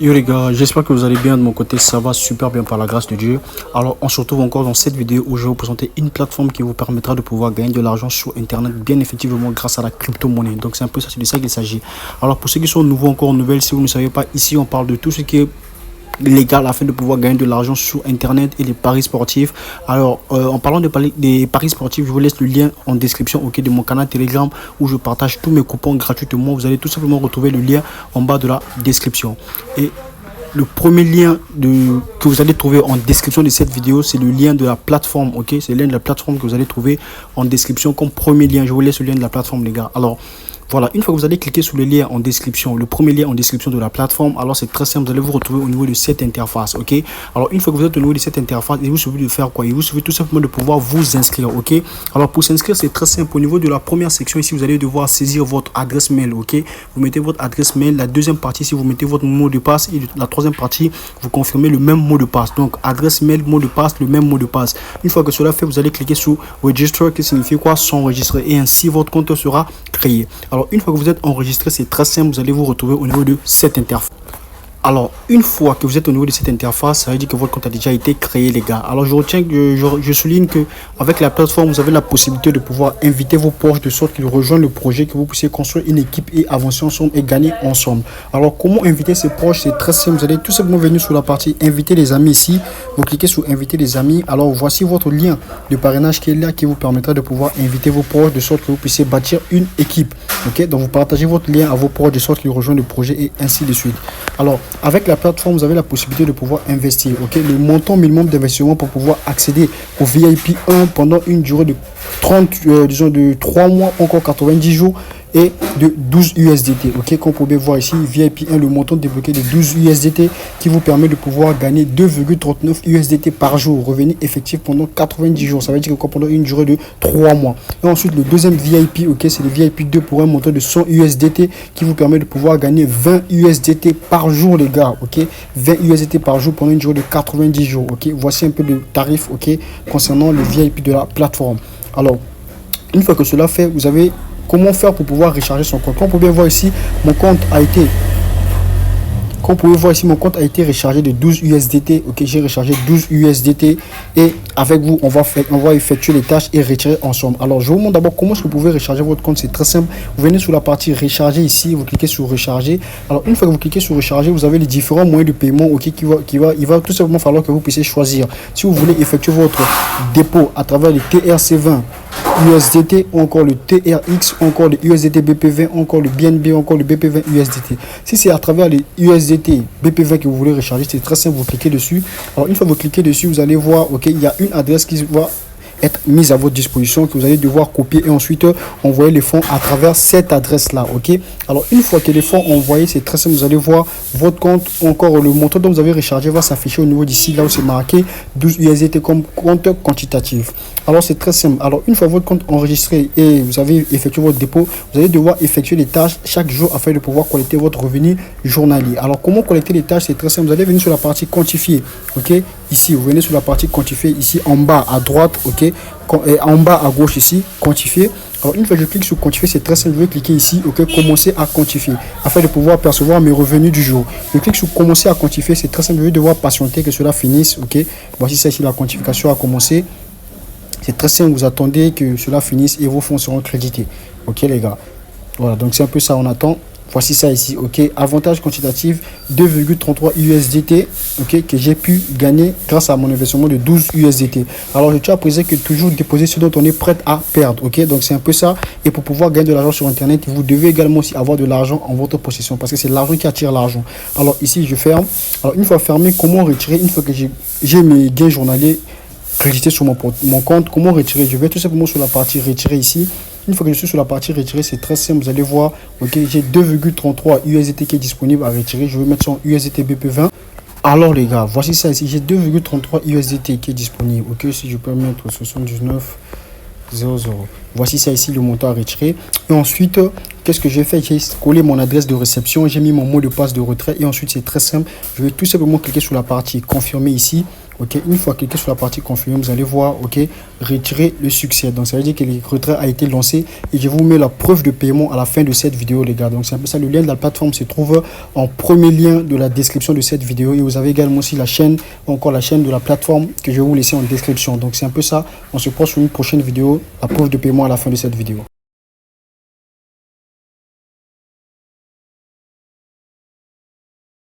Yo les gars, j'espère que vous allez bien. De mon côté, ça va super bien par la grâce de Dieu. Alors, on se retrouve encore dans cette vidéo où je vais vous présenter une plateforme qui vous permettra de pouvoir gagner de l'argent sur Internet, bien effectivement grâce à la crypto-monnaie. Donc, c'est un peu ça, c'est de ça qu'il s'agit. Alors, pour ceux qui sont nouveaux encore nouvelles, si vous ne savez pas, ici, on parle de tout ce qui est légal afin de pouvoir gagner de l'argent sur Internet et les paris sportifs. Alors, en parlant des paris sportifs, je vous laisse le lien en description de mon canal Telegram où je partage tous mes coupons gratuitement. Vous allez tout simplement retrouver le lien en bas de la description. Et le premier lien que vous allez trouver en description de cette vidéo, c'est le lien de la plateforme. C'est le lien de la plateforme que vous allez trouver en description comme premier lien. Je vous laisse le lien de la plateforme, les gars. Alors, voilà, une fois que vous allez cliquer sur le lien en description, le premier lien en description de la plateforme, alors c'est très simple, vous allez vous retrouver au niveau de cette interface, Alors, une fois que vous êtes au niveau de cette interface, il vous suffit de faire quoi? Il vous suffit tout simplement de pouvoir vous inscrire, Alors, pour s'inscrire, c'est très simple. Au niveau de la première section, ici, vous allez devoir saisir votre adresse mail, Vous mettez votre adresse mail. La deuxième partie, si vous mettez votre mot de passe. Et la troisième partie, vous confirmez le même mot de passe. Donc, adresse mail, mot de passe, le même mot de passe. Une fois que cela fait, vous allez cliquer sur Register, qui signifie quoi? S'enregistrer. Et ainsi, votre compte sera créé. Alors, une fois que vous êtes enregistré, c'est très simple, vous allez vous retrouver au niveau de cette interface. Alors, une fois que vous êtes au niveau de cette interface, ça veut dire que votre compte a déjà été créé, les gars. Alors, je souligne que avec la plateforme, vous avez la possibilité de pouvoir inviter vos proches de sorte qu'ils rejoignent le projet, que vous puissiez construire une équipe et avancer ensemble et gagner ensemble. Alors, comment inviter ses proches? C'est très simple. Vous allez tout simplement venir sur la partie inviter les amis ici. Vous cliquez sur inviter les amis. Alors, voici votre lien de parrainage qui est là, qui vous permettra de pouvoir inviter vos proches de sorte que vous puissiez bâtir une équipe. Donc, vous partagez votre lien à vos proches de sorte qu'ils rejoignent le projet et ainsi de suite. Alors, avec la plateforme, vous avez la possibilité de pouvoir investir. Le montant minimum d'investissement pour pouvoir accéder au VIP 1 pendant une durée de 3 mois, encore 90 jours et de 12 USDT. Comme vous pouvez voir ici, VIP 1, le montant débloqué de 12 USDT qui vous permet de pouvoir gagner 2,39 USDT par jour, revenu effectif pendant 90 jours. Ça veut dire que pendant une durée de 3 mois. Et ensuite, le deuxième VIP, c'est le VIP 2 pour un montant de 100 USDT qui vous permet de pouvoir gagner 20 USDT par jour, les gars. 20 USDT par jour pendant une durée de 90 jours. Voici un peu de tarifs, concernant le VIP de la plateforme. Alors, une fois que cela fait, vous avez comment faire pour pouvoir recharger son compte. Comme vous pouvez voir ici, mon compte a été rechargé de 12 USDT. J'ai rechargé 12 USDT et avec vous, on va effectuer les tâches et retirer ensemble. Alors, je vous montre d'abord comment est-ce que vous pouvez recharger votre compte. C'est très simple. Vous venez sur la partie recharger ici, vous cliquez sur recharger. Alors, une fois que vous cliquez sur recharger, vous avez les différents moyens de paiement. Il va tout simplement falloir que vous puissiez choisir. Si vous voulez effectuer votre dépôt à travers les TRC20 USDT, encore le TRX, encore le USDT BP20, encore le BNB, encore le BP20 USDT. Si c'est à travers les USDT BP20 que vous voulez recharger, c'est très simple, vous cliquez dessus. Alors, une fois que vous cliquez dessus, vous allez voir, il y a une adresse qui va être mise à votre disposition, que vous allez devoir copier et ensuite envoyer les fonds à travers cette adresse là. Alors, une fois que les fonds envoyés, c'est très simple, vous allez voir votre compte, encore le montant dont vous avez rechargé va s'afficher au niveau d'ici, là où c'est marqué 12 USDT comme compte quantitatif. Alors, c'est très simple. Alors, une fois votre compte enregistré et vous avez effectué votre dépôt, vous allez devoir effectuer les tâches chaque jour afin de pouvoir collecter votre revenu journalier. Alors, comment collecter les tâches? C'est très simple. Vous allez venir sur la partie quantifier. Ici, vous venez sur la partie quantifier, ici en bas à droite, et en bas à gauche ici, quantifier. Alors, une fois que je clique sur quantifier, c'est très simple. Je vais cliquer ici, commencer à quantifier afin de pouvoir percevoir mes revenus du jour. Je clique sur commencer à quantifier, c'est très simple. Je vais devoir patienter que cela finisse. Voici ça ici, la quantification a commencé. C'est très simple, vous attendez que cela finisse et vos fonds seront crédités. Les gars. Voilà, donc c'est un peu ça, on attend. Voici ça ici, avantage quantitatif 2,33 USDT, que j'ai pu gagner grâce à mon investissement de 12 USDT. Alors, je tiens à préciser que toujours déposer ce dont on est prêt à perdre, donc c'est un peu ça. Et pour pouvoir gagner de l'argent sur Internet, vous devez également aussi avoir de l'argent en votre possession parce que c'est l'argent qui attire l'argent. Alors, ici, je ferme. Alors, une fois fermé, comment retirer? Une fois que j'ai mes gains journaliers crédités sur mon compte, comment retirer? Je vais tout simplement sur la partie retirer ici. Une fois que je suis sur la partie retirer, c'est très simple. Vous allez voir, j'ai 2,33 USDT qui est disponible à retirer. Je vais mettre son USDT BP20. Alors, les gars, voici ça ici. J'ai 2,33 USDT qui est disponible. Si je peux mettre 79,00. Voici ça ici, le montant à retirer. Et ensuite, qu'est-ce que j'ai fait? J'ai collé mon adresse de réception, j'ai mis mon mot de passe de retrait et ensuite c'est très simple. Je vais tout simplement cliquer sur la partie confirmer ici. Ok, une fois cliqué sur la partie confirmer, vous allez voir, ok, retirer le succès. Donc ça veut dire que le retrait a été lancé et je vous mets la preuve de paiement à la fin de cette vidéo, les gars. Donc c'est un peu ça, le lien de la plateforme se trouve en premier lien de la description de cette vidéo et vous avez également aussi la chaîne, encore la chaîne de la plateforme que je vais vous laisser en description. Donc c'est un peu ça. On se croit sur une prochaine vidéo, la preuve de paiement à la fin de cette vidéo.